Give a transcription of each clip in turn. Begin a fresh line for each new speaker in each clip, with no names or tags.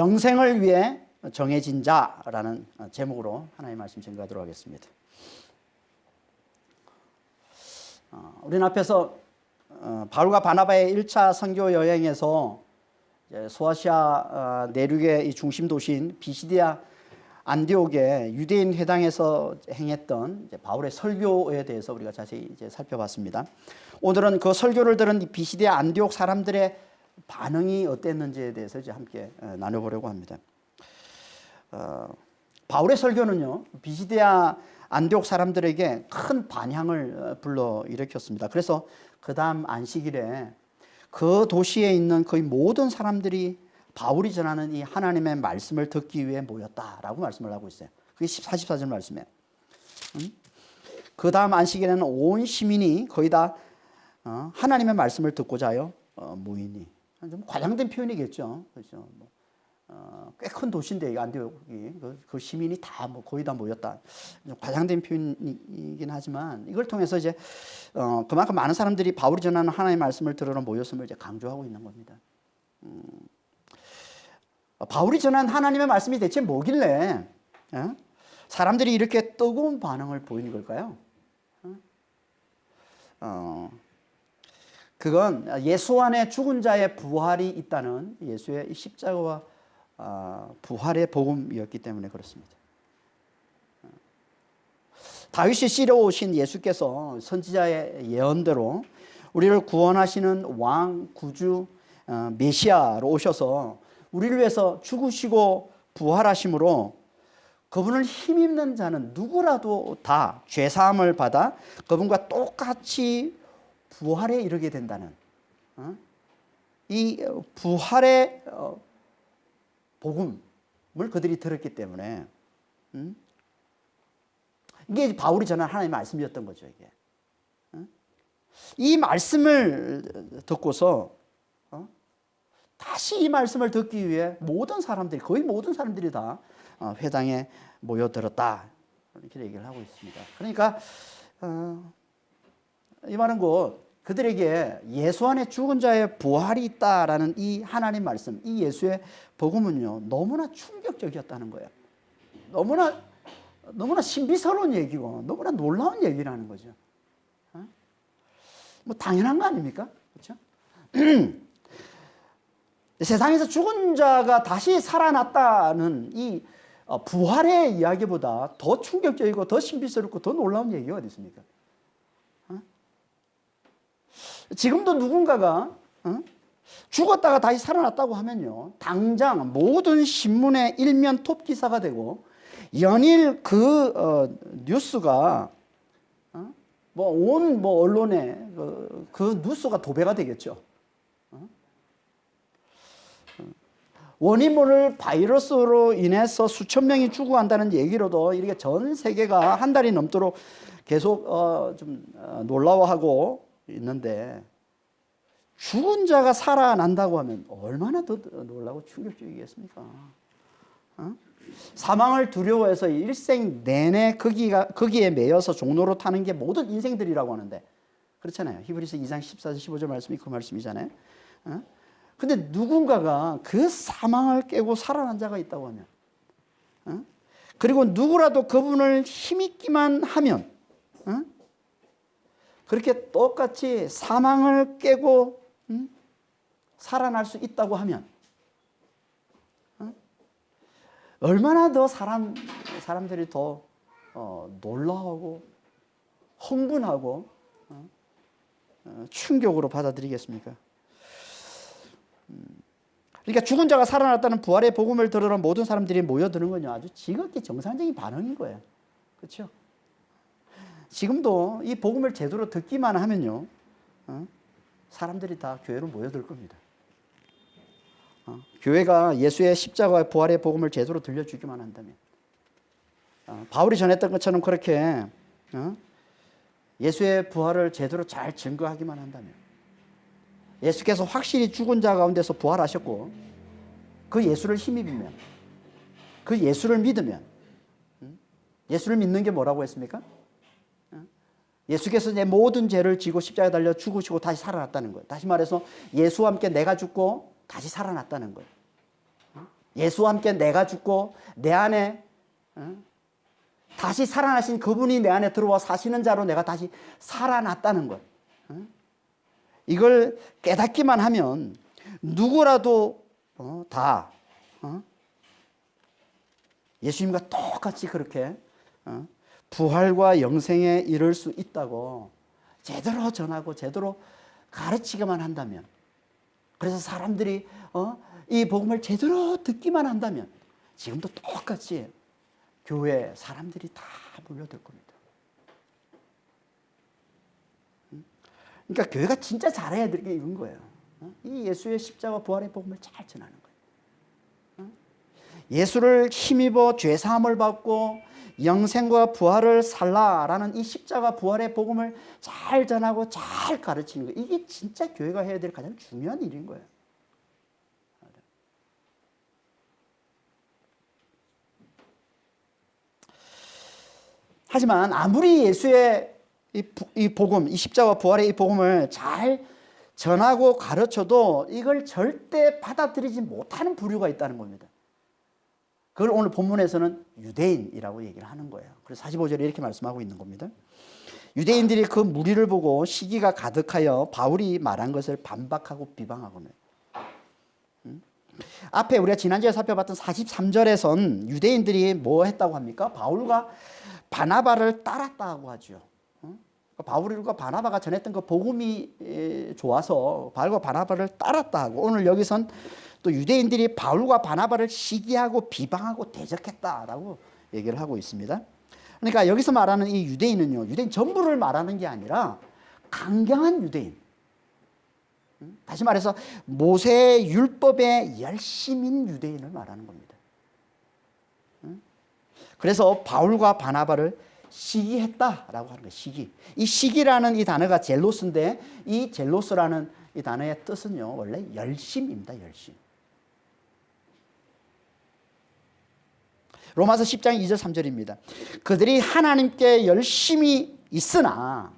영생을 위해 정해진 자라는 제목으로 하나님의 말씀 증거하도록 하겠습니다. 우리는 앞에서 바울과 바나바의 1차 선교 여행에서 소아시아 내륙의 이 중심 도시인 비시디아 안디옥의 유대인 회당에서 행했던 바울의 설교에 대해서 우리가 자세히 살펴봤습니다. 오늘은 그 설교를 들은 비시디아 안디옥 사람들의 반응이 어땠는지에 대해서 이제 함께 나눠보려고 합니다. 바울의 설교는요, 비시디아 안디옥 사람들에게 큰 반향을 불러일으켰습니다. 그래서 그 다음 안식일에 그 도시에 있는 거의 모든 사람들이 바울이 전하는 이 하나님의 말씀을 듣기 위해 모였다라고 말씀을 하고 있어요. 그게 14절 말씀이에요. 그 다음 안식일에는 온 시민이 거의 다 하나님의 말씀을 듣고자 하여 모이니. 좀 과장된 표현이겠죠. 그렇죠. 꽤 큰 도시인데 안디옥이 그 시민이 다 거의 다 모였다. 좀 과장된 표현이긴 하지만 이걸 통해서 이제 그만큼 많은 사람들이 바울이 전하는 하나님의 말씀을 들으러 모였음을 이제 강조하고 있는 겁니다. 바울이 전한 하나님의 말씀이 대체 뭐길래 사람들이 이렇게 뜨거운 반응을 보이는 걸까요? 그건 예수 안에 죽은 자의 부활이 있다는 예수의 십자가와 부활의 복음이었기 때문에 그렇습니다. 다윗이 씨려오신 예수께서 선지자의 예언대로 우리를 구원하시는 왕, 구주, 메시아로 오셔서 우리를 위해서 죽으시고 부활하심으로 그분을 힘입는 자는 누구라도 다 죄사함을 받아 그분과 똑같이 부활에 이르게 된다는 이 부활의 복음을 그들이 들었기 때문에 이게 바울이 전한 하나님의 말씀이었던 거죠. 이게 이 말씀을 듣고서 다시 이 말씀을 듣기 위해 모든 사람들이 거의 모든 사람들이 다 회당에 모여들었다 이렇게 얘기를 하고 있습니다. 그러니까 이 말은 곧 그들에게 예수 안에 죽은 자의 부활이 있다라는 이 하나님 말씀, 이 예수의 복음은요 너무나 충격적이었다는 거예요. 너무나 신비스러운 얘기고 너무나 놀라운 얘기라는 거죠. 뭐 당연한 거 아닙니까? 그렇죠? 세상에서 죽은 자가 다시 살아났다는 이 부활의 이야기보다 더 충격적이고 더 신비스럽고 더 놀라운 얘기가 어디 있습니까? 지금도 누군가가 죽었다가 다시 살아났다고 하면요, 당장 모든 신문의 일면 톱 기사가 되고 연일 그 뉴스가 온 언론에 그 뉴스가 도배가 되겠죠. 원인 모를 바이러스로 인해서 수천 명이 죽어간다는 얘기로도 이렇게 전 세계가 한 달이 넘도록 계속 좀 놀라워하고 있는데 죽은 자가 살아난다고 하면 얼마나 더 놀라고 충격적이겠습니까? 사망을 두려워해서 일생 내내 거기에 매여서 종로로 타는 게 모든 인생들이라고 하는데 그렇잖아요. 히브리서 2장 14절 15절 말씀이 그 말씀이잖아요. 근데 누군가가 그 사망을 깨고 살아난 자가 있다고 하면 그리고 누구라도 그분을 힘입기만 하면 그렇게 똑같이 사망을 깨고 살아날 수 있다고 하면 얼마나 더 사람들이 더 놀라워하고 흥분하고 충격으로 받아들이겠습니까? 그러니까 죽은 자가 살아났다는 부활의 복음을 들으러 모든 사람들이 모여드는 건요 아주 지극히 정상적인 반응인 거예요. 그렇죠? 지금도 이 복음을 제대로 듣기만 하면요 사람들이 다 교회로 모여들 겁니다. 교회가 예수의 십자가와 부활의 복음을 제대로 들려주기만 한다면 바울이 전했던 것처럼 그렇게 예수의 부활을 제대로 잘 증거하기만 한다면 예수께서 확실히 죽은 자 가운데서 부활하셨고 그 예수를 힘입으면 그 예수를 믿으면 예수를 믿는 게 뭐라고 했습니까? 예수께서 내 모든 죄를 지고 십자가에 달려 죽으시고 다시 살아났다는 거예요. 다시 말해서 예수와 함께 내가 죽고 다시 살아났다는 거예요. 예수와 함께 내가 죽고 내 안에 다시 살아나신 그분이 내 안에 들어와 사시는 자로 내가 다시 살아났다는 것. 이걸 깨닫기만 하면 누구라도 다 예수님과 똑같이 그렇게 부활과 영생에 이를 수 있다고 제대로 전하고 제대로 가르치기만 한다면, 그래서 사람들이 이 복음을 제대로 듣기만 한다면 지금도 똑같이 교회에 사람들이 다 몰려들 겁니다. 그러니까 교회가 진짜 잘해야 될 게 이런 거예요. 이 예수의 십자가 부활의 복음을 잘 전하는 거예요. 예수를 힘입어 죄사함을 받고 영생과 부활을 살라라는 이 십자가 부활의 복음을 잘 전하고 잘 가르치는 거예요. 이게 진짜 교회가 해야 될 가장 중요한 일인 거예요. 하지만 아무리 예수의 이 복음, 이 십자가 부활의 이 복음을 잘 전하고 가르쳐도 이걸 절대 받아들이지 못하는 부류가 있다는 겁니다. 그걸 오늘 본문에서는 유대인이라고 얘기를 하는 거예요. 그래서 45절에 이렇게 말씀하고 있는 겁니다. 유대인들이 그 무리를 보고 시기가 가득하여 바울이 말한 것을 반박하고 비방하거늘. 앞에 우리가 지난주에 살펴봤던 43절에선 유대인들이 뭐 했다고 합니까? 바울과 바나바를 따랐다고 하죠. 바울과 바나바가 전했던 그 복음이 좋아서 바울과 바나바를 따랐다 하고, 오늘 여기선 또 유대인들이 바울과 바나바를 시기하고 비방하고 대적했다라고 얘기를 하고 있습니다. 그러니까 여기서 말하는 이 유대인은요, 유대인 전부를 말하는 게 아니라 강경한 유대인, 다시 말해서 모세의 율법에 열심인 유대인을 말하는 겁니다. 그래서 바울과 바나바를 시기했다라고 하는 거예요. 시기. 이 시기라는 이 단어가 젤로스인데, 이 젤로스라는 이 단어의 뜻은요, 원래 열심입니다. 열심. 로마서 10장 2절 3절입니다. 그들이 하나님께 열심히 있으나,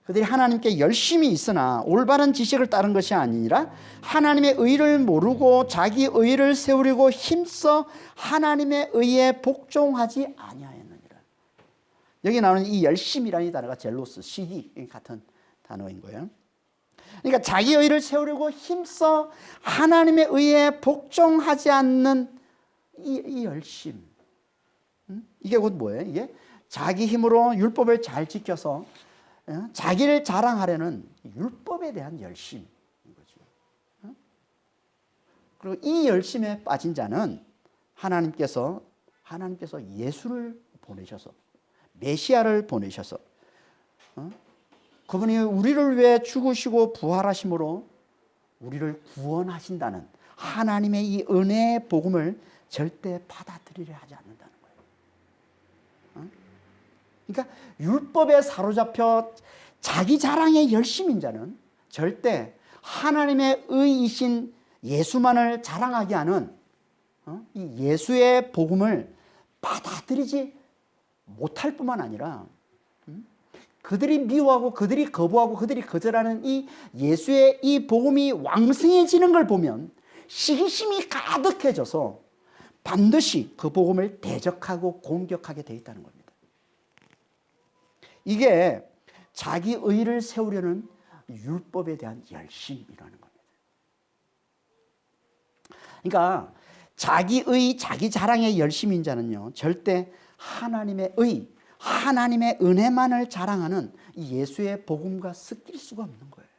그들이 하나님께 열심히 있으나 올바른 지식을 따른 것이 아니라 하나님의 의를 모르고 자기 의를 세우려고 힘써 하나님의 의에 복종하지 아니하였느니라. 여기 나오는 이 열심이라는 이 단어가 젤로스, 시기 같은 단어인 거예요. 그러니까 자기 의를 세우려고 힘써 하나님의 의에 복종하지 않는 이 열심. 이게 곧 뭐예요? 이게 자기 힘으로 율법을 잘 지켜서 자기를 자랑하려는 율법에 대한 열심인 거죠. 그리고 이 열심에 빠진 자는 하나님께서 예수를 보내셔서, 메시아를 보내셔서 그분이 우리를 위해 죽으시고 부활하심으로 우리를 구원하신다는 하나님의 이 은혜의 복음을 절대 받아들이려 하지 않는다는 거예요. 그러니까 율법에 사로잡혀 자기 자랑에 열심인 자는 절대 하나님의 의이신 예수만을 자랑하게 하는 이 예수의 복음을 받아들이지 못할 뿐만 아니라 그들이 미워하고 그들이 거부하고 그들이 거절하는 이 예수의 이 복음이 왕성해지는 걸 보면 시기심이 가득해져서 반드시 그 복음을 대적하고 공격하게 되어 있다는 겁니다. 이게 자기 의를 세우려는 율법에 대한 열심이라는 겁니다. 그러니까 자기 의, 자기 자랑의 열심인 자는요, 절대 하나님의 의, 하나님의 은혜만을 자랑하는 이 예수의 복음과 섞일 수가 없는 거예요.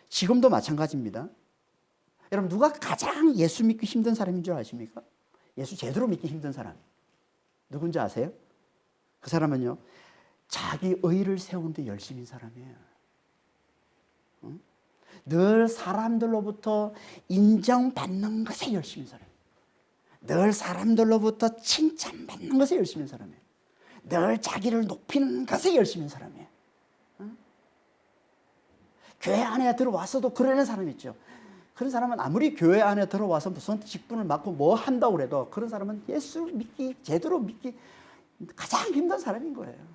지금도 마찬가지입니다. 여러분, 누가 가장 예수 믿기 힘든 사람인 줄 아십니까? 예수 제대로 믿기 힘든 사람 누군지 아세요? 그 사람은요, 자기 의를 세우는데 열심인 사람이에요. 늘 사람들로부터 인정받는 것에 열심인 사람이에요. 늘 사람들로부터 칭찬받는 것에 열심인 사람이에요. 늘 자기를 높이는 것에 열심인 사람이에요. 교회 안에 들어와서도 그러는 사람 있죠. 그런 사람은 아무리 교회 안에 들어와서 무슨 직분을 맡고 뭐 한다고 해도 그런 사람은 예수 믿기, 제대로 믿기 가장 힘든 사람인 거예요.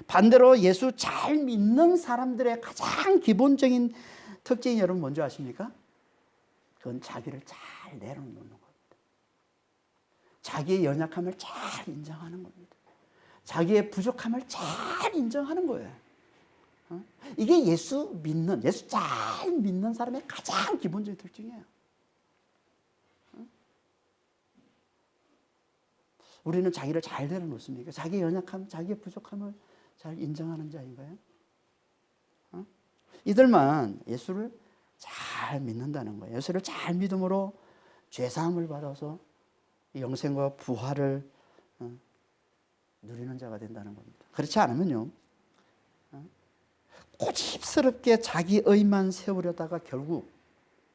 반대로 예수 잘 믿는 사람들의 가장 기본적인 특징이 여러분 뭔지 아십니까? 그건 자기를 잘 내려놓는 겁니다. 자기의 연약함을 잘 인정하는 겁니다. 자기의 부족함을 잘 인정하는 거예요. 이게 예수 잘 믿는 사람의 가장 기본적인 특징이에요. 우리는 자기를 잘 내려놓습니까? 자기의 연약함, 자기의 부족함을 잘 인정하는 자인가요? 이들만 예수를 잘 믿는다는 거예요. 예수를 잘 믿음으로 죄사함을 받아서 영생과 부활을 누리는 자가 된다는 겁니다. 그렇지 않으면요, 고집스럽게 자기 의만 세우려다가 결국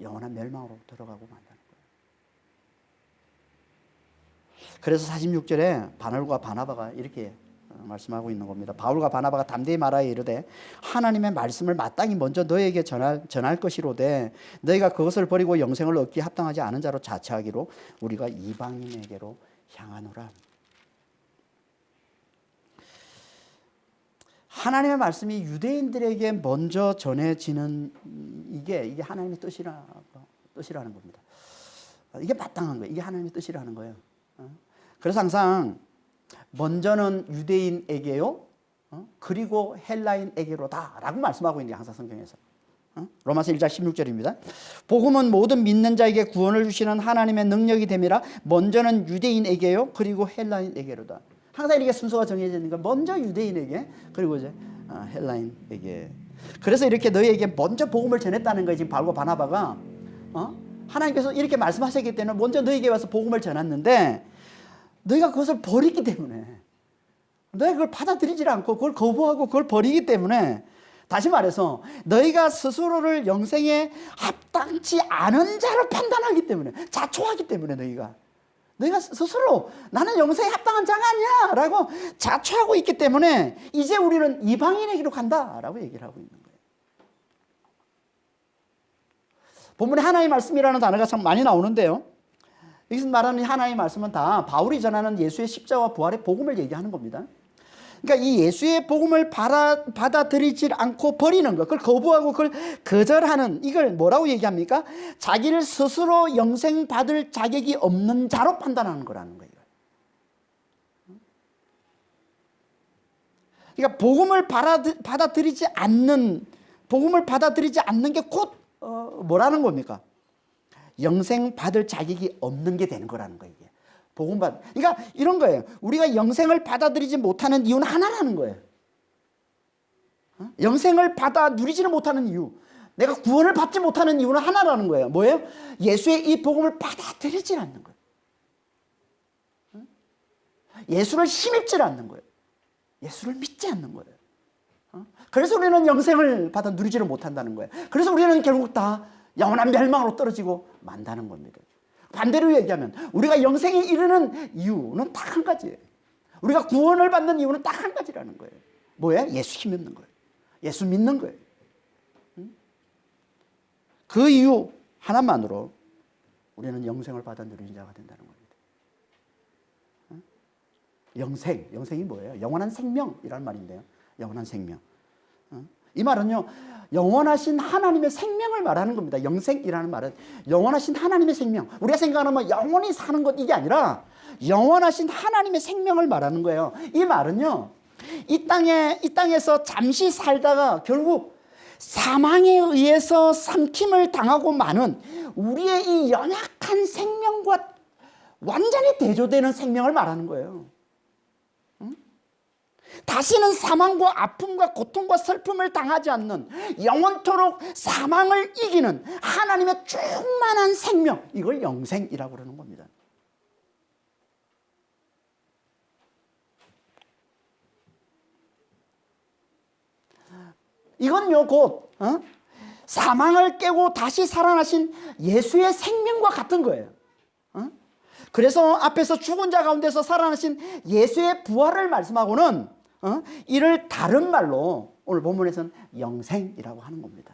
영원한 멸망으로 들어가고 만다는 거예요. 그래서 46절에 바울과 바나바가 이렇게 말씀하고 있는 겁니다. 바울과 바나바가 담대히 말하여 이르되 하나님의 말씀을 마땅히 먼저 너에게 전할 것이로되 너희가 그것을 버리고 영생을 얻기에 합당하지 않은 자로 자처하기로 우리가 이방인에게로 향하노라. 하나님의 말씀이 유대인들에게 먼저 전해지는 이게 하나님의 뜻이라는 겁니다. 이게 마땅한 거예요. 이게 하나님의 뜻이라는 거예요. 그래서 항상 먼저는 유대인에게요, 그리고 헬라인에게로다라고 말씀하고 있는 게 항상 성경에서. 로마서 1장 16절입니다. 복음은 모든 믿는 자에게 구원을 주시는 하나님의 능력이 됨이라 먼저는 유대인에게요, 그리고 헬라인에게로다. 항상 이렇게 순서가 정해져 있는 거. 먼저 유대인에게, 그리고 이제 헬라인에게. 그래서 이렇게 너희에게 먼저 복음을 전했다는 거예요. 지금 바울과 바나바가 하나님께서 이렇게 말씀하셨기 때문에 먼저 너희에게 와서 복음을 전했는데 너희가 그것을 버리기 때문에, 너희가 그걸 받아들이지 않고 그걸 거부하고 그걸 버리기 때문에, 다시 말해서 너희가 스스로를 영생에 합당치 않은 자로 판단하기 때문에, 자초하기 때문에, 너희가 스스로 나는 영생에 합당한 자가 아니야 라고 자초하고 있기 때문에 이제 우리는 이방인에게로 간다라고 얘기를 하고 있는 거예요. 본문에 하나님의 말씀이라는 단어가 참 많이 나오는데요, 여기서 말하는 하나님의 말씀은 다 바울이 전하는 예수의 십자가와 부활의 복음을 얘기하는 겁니다. 그러니까 이 예수의 복음을 받아들이지 않고 버리는 것, 그걸 거부하고 그걸 거절하는, 이걸 뭐라고 얘기합니까? 자기를 스스로 영생 받을 자격이 없는 자로 판단하는 거라는 거예요. 그러니까 복음을 받아들이지 않는 게 곧 뭐라는 겁니까? 영생 받을 자격이 없는 게 되는 거라는 거예요. 그러니까 이런 거예요. 우리가 영생을 받아들이지 못하는 이유는 하나라는 거예요. 영생을 받아 누리지는 못하는 이유, 내가 구원을 받지 못하는 이유는 하나라는 거예요. 뭐예요? 예수의 이 복음을 받아들이지 않는 거예요. 예수를 힘입지 않는 거예요. 예수를 믿지 않는 거예요. 그래서 우리는 영생을 받아 누리지를 못한다는 거예요. 그래서 우리는 결국 다 영원한 멸망으로 떨어지고 만다는 겁니다. 반대로 얘기하면 우리가 영생에 이르는 이유는 딱 한 가지예요. 우리가 구원을 받는 이유는 딱 한 가지라는 거예요. 뭐예요? 예수 힘입는 거예요. 예수 믿는 거예요. 그 이유 하나만으로 우리는 영생을 받아 누리는 자가 된다는 겁니다. 영생이 뭐예요? 영원한 생명이라는 말인데요. 영원한 생명. 이 말은요, 영원하신 하나님의 생명을 말하는 겁니다. 영생이라는 말은 영원하신 하나님의 생명. 우리가 생각하는 뭐 영원히 사는 것, 이게 아니라 영원하신 하나님의 생명을 말하는 거예요. 이 말은요, 이 땅에서 잠시 살다가 결국 사망에 의해서 삼킴을 당하고 마는 우리의 이 연약한 생명과 완전히 대조되는 생명을 말하는 거예요. 다시는 사망과 아픔과 고통과 슬픔을 당하지 않는, 영원토록 사망을 이기는 하나님의 충만한 생명, 이걸 영생이라고 그러는 겁니다. 이건요, 곧 사망을 깨고 다시 살아나신 예수의 생명과 같은 거예요. 그래서 앞에서 죽은 자 가운데서 살아나신 예수의 부활을 말씀하고는 이를 다른 말로 오늘 본문에서는 영생이라고 하는 겁니다.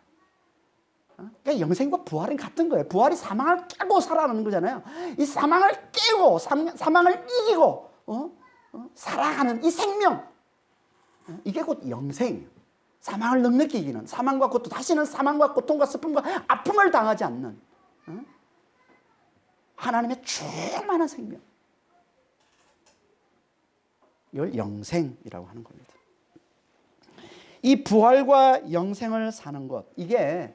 그러니까 영생과 부활은 같은 거예요. 부활이 사망을 깨고 살아나는 거잖아요. 이 사망을 깨고 사망을 이기고 살아가는 이 생명, 이게 곧 영생, 사망을 넉넉히 이기는, 사망과 고통, 다시는 사망과 고통과 슬픔과 아픔을 당하지 않는 하나님의 충만한 생명, 이걸 영생이라고 하는 겁니다. 이 부활과 영생을 사는 것, 이게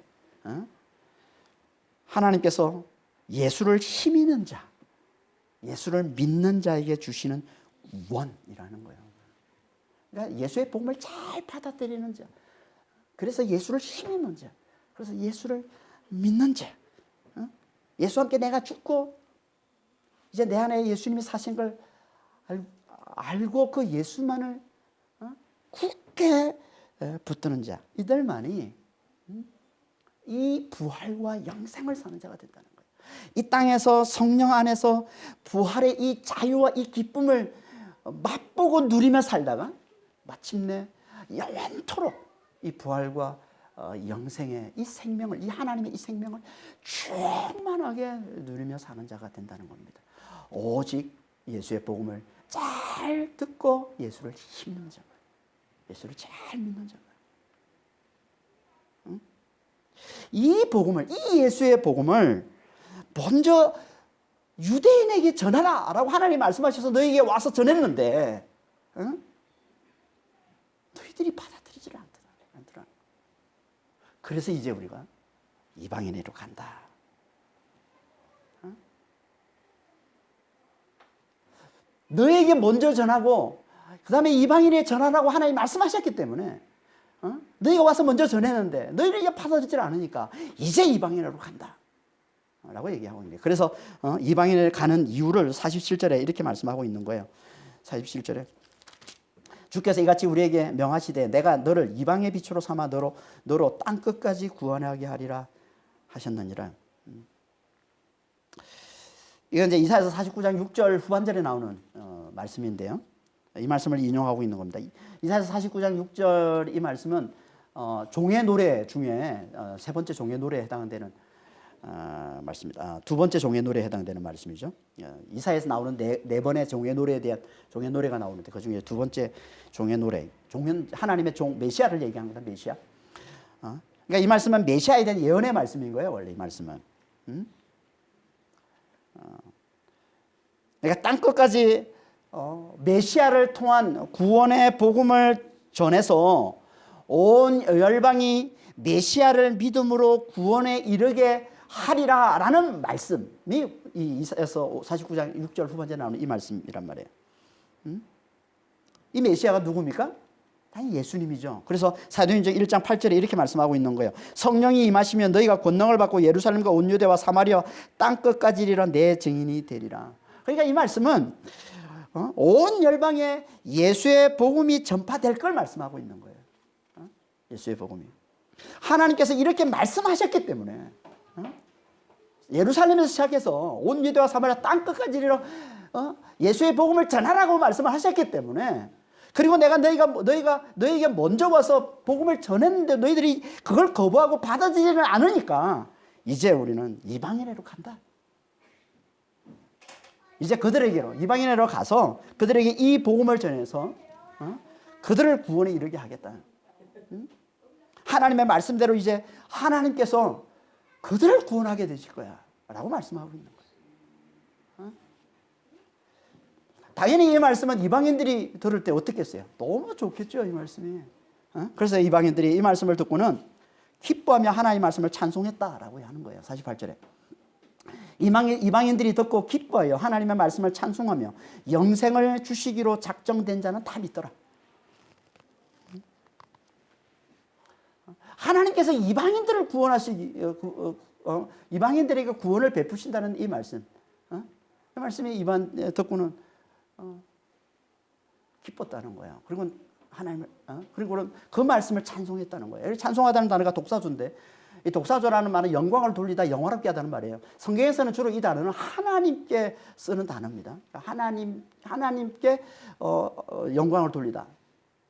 하나님께서 예수를 힘있는 자, 예수를 믿는 자에게 주시는 원이라는 거예요. 그러니까 예수의 복음을 잘 받아들이는 자, 그래서 예수를 힘있는 자, 그래서 예수를 믿는 자, 예수와 함께 내가 죽고 이제 내 안에 예수님이 사신 걸 알고 그 예수만을 굳게 붙드는 자, 이들만이 이 부활과 영생을 사는 자가 된다는 거예요. 이 땅에서 성령 안에서 부활의 이 자유와 이 기쁨을 맛보고 누리며 살다가 마침내 영원토록 이 부활과 영생의 이 생명을, 이 하나님의 이 생명을 충만하게 누리며 사는 자가 된다는 겁니다. 오직 예수의 복음을 잘 듣고 예수를 힘는 자가, 예수를 잘 믿는 자가. 이 복음을, 이 예수의 복음을 먼저 유대인에게 전하라 라고 하나님이 말씀하셔서 너에게 와서 전했는데 너희들이 받아들이질 않더라. 그래서 이제 우리가 이방인으로 간다. 너에게 먼저 전하고 그 다음에 이방인에 전하라고 하나님이 말씀하셨기 때문에 너희가 와서 먼저 전했는데 너희를 이제 받아들이질 않으니까 이제 이방인으로 간다 라고 얘기하고 있는 거예요. 그래서 이방인을 가는 이유를 47절에 이렇게 말씀하고 있는 거예요. 47절에 주께서 이같이 우리에게 명하시되 내가 너를 이방의 빛으로 삼아 너로 땅 끝까지 구원하게 하리라 하셨느니라. 이건 이제 이사야서 49장 6절 후반절에 나오는 말씀인데요. 이 말씀을 인용하고 있는 겁니다. 이사야서 49장 6절 이 말씀은 종의 노래 중에 세 번째 종의 노래에 해당되는 말씀입니다. 두 번째 종의 노래에 해당되는 말씀이죠. 이사야에서 나오는 네 번의 종의 노래에 대한 종의 노래가 나오는데 그 중에 두 번째 종의 노래, 종은 하나님의 종 메시아를 얘기한 겁니다. 메시아. 그러니까 이 말씀은 메시아에 대한 예언의 말씀인 거예요. 원래 이 말씀은. 그러니까 땅 끝까지 메시아를 통한 구원의 복음을 전해서 온 열방이 메시아를 믿음으로 구원에 이르게 하리라라는 말씀이 이 이사야서 49장 6절 후반절에 나오는 이 말씀이란 말이에요. 이 메시아가 누굽니까? 당연히 예수님이죠. 그래서 사도행전 1장 8절에 이렇게 말씀하고 있는 거예요. 성령이 임하시면 너희가 권능을 받고 예루살렘과 온 유대와 사마리아 땅 끝까지 이르러 내 증인이 되리라. 그러니까 이 말씀은 온 열방에 예수의 복음이 전파될 걸 말씀하고 있는 거예요. 예수의 복음이. 하나님께서 이렇게 말씀하셨기 때문에 예루살렘에서 시작해서 온 유대와 사마리아 땅 끝까지 이르러 예수의 복음을 전하라고 말씀을 하셨기 때문에, 그리고 내가 너희에게 먼저 와서 복음을 전했는데 너희들이 그걸 거부하고 받아들이지는 않으니까 이제 우리는 이방인으로 간다. 이제 그들에게로, 이방인으로 가서 그들에게 이 복음을 전해서 그들을 구원에 이르게 하겠다. 하나님의 말씀대로 이제 하나님께서 그들을 구원하게 되실 거야 라고 말씀하고 있는 거예요. 당연히 이 말씀은 이방인들이 들을 때 어떻겠어요? 너무 좋겠죠, 이 말씀이. 그래서 이방인들이 이 말씀을 듣고는 기뻐하며 하나님의 말씀을 찬송했다라고 하는 거예요. 48절에. 이방인들이 듣고 기뻐하여 하나님의 말씀을 찬송하며 영생을 주시기로 작정된 자는 다 믿더라. 하나님께서 이방인들을 이방인들에게 구원을 베푸신다는 이 말씀, 이 말씀이 이방 듣고는 기뻤다는 거예요. 그리고 하나님을 그리고 그 말씀을 찬송했다는 거예요. 찬송하다는 단어가 독사조인데, 이 독사조라는 말은 영광을 돌리다, 영화롭게 하다는 말이에요. 성경에서는 주로 이 단어는 하나님께 쓰는 단어입니다. 하나님께 영광을 돌리다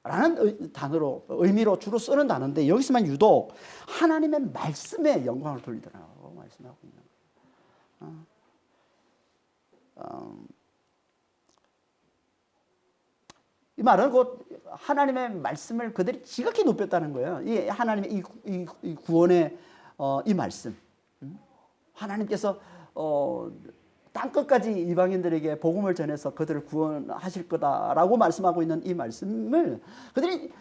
라는 단어로, 의미로 주로 쓰는 단어인데, 여기서만 유독 하나님의 말씀에 영광을 돌리더라고 말씀하고 있는 거예요. 이 말은 곧 하나님의 말씀을 그들이 지극히 높였다는 거예요. 이 하나님의 이 구원의 이 말씀. 하나님께서 땅끝까지 이방인들에게 복음을 전해서 그들을 구원하실 거다라고 말씀하고 있는 이 말씀을 그들이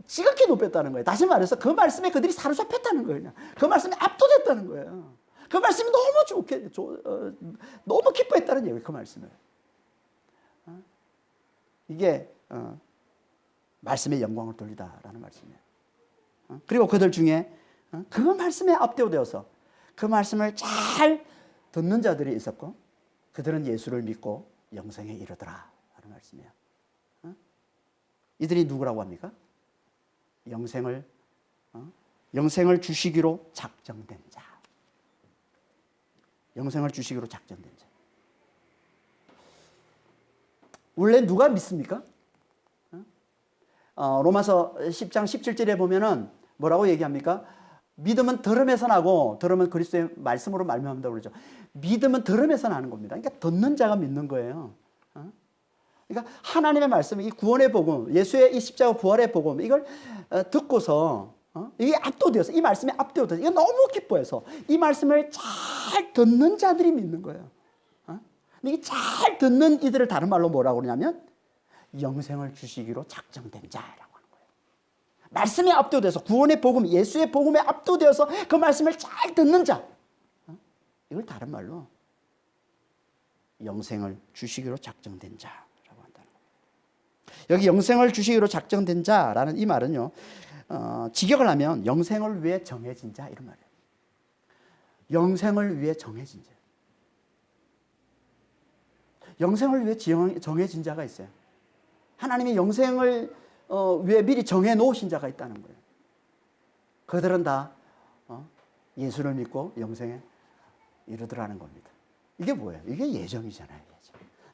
지극히 높였다는 거예요. 다시 말해서 그 말씀에 그들이 사로잡혔다는 거예요. 그 말씀에 압도됐다는 거예요. 그 말씀이 너무 너무 기뻐했다는 얘기예요. 그 말씀을. 이게 말씀의 영광을 돌리다라는 말씀이에요. 그리고 그들 중에 그 말씀에 압도되어서 그 말씀을 잘 듣는 자들이 있었고 그들은 예수를 믿고 영생에 이르더라 하는 말씀이에요. 이들이 누구라고 합니까? 영생을 주시기로 작정된 자. 영생을 주시기로 작정된 자. 원래 누가 믿습니까? 로마서 10장 17절에 보면은 뭐라고 얘기합니까? 믿음은 들음에서 나고 들음은 그리스도의 말씀으로 말미암는다고 그러죠. 믿음은 들음에서 나는 겁니다. 그러니까 듣는 자가 믿는 거예요. 그러니까 하나님의 말씀, 이 구원의 복음, 예수의 이 십자가 부활의 복음, 이걸 듣고서 이게 압도되어서 이 말씀에 압도되어서 이거 너무 기뻐해서 이 말씀을 잘 듣는 자들이 믿는 거예요. 이 잘 듣는 이들을 다른 말로 뭐라고 그러냐면 영생을 주시기로 작정된 자라고 하는 거예요. 말씀에 압도돼서 구원의 복음, 예수의 복음에 압도되어서 그 말씀을 잘 듣는 자. 이걸 다른 말로 영생을 주시기로 작정된 자라고 한다는 거예요. 여기 영생을 주시기로 작정된 자라는 이 말은요. 직역을 하면 영생을 위해 정해진 자 이런 말이에요. 영생을 위해 정해진 자. 영생을 위해 정해진 자가 있어요. 하나님이 영생을 위해 미리 정해 놓으신 자가 있다는 거예요. 그들은 다 예수를 믿고 영생에 이르더라는 겁니다. 이게 뭐예요? 이게 예정이잖아요.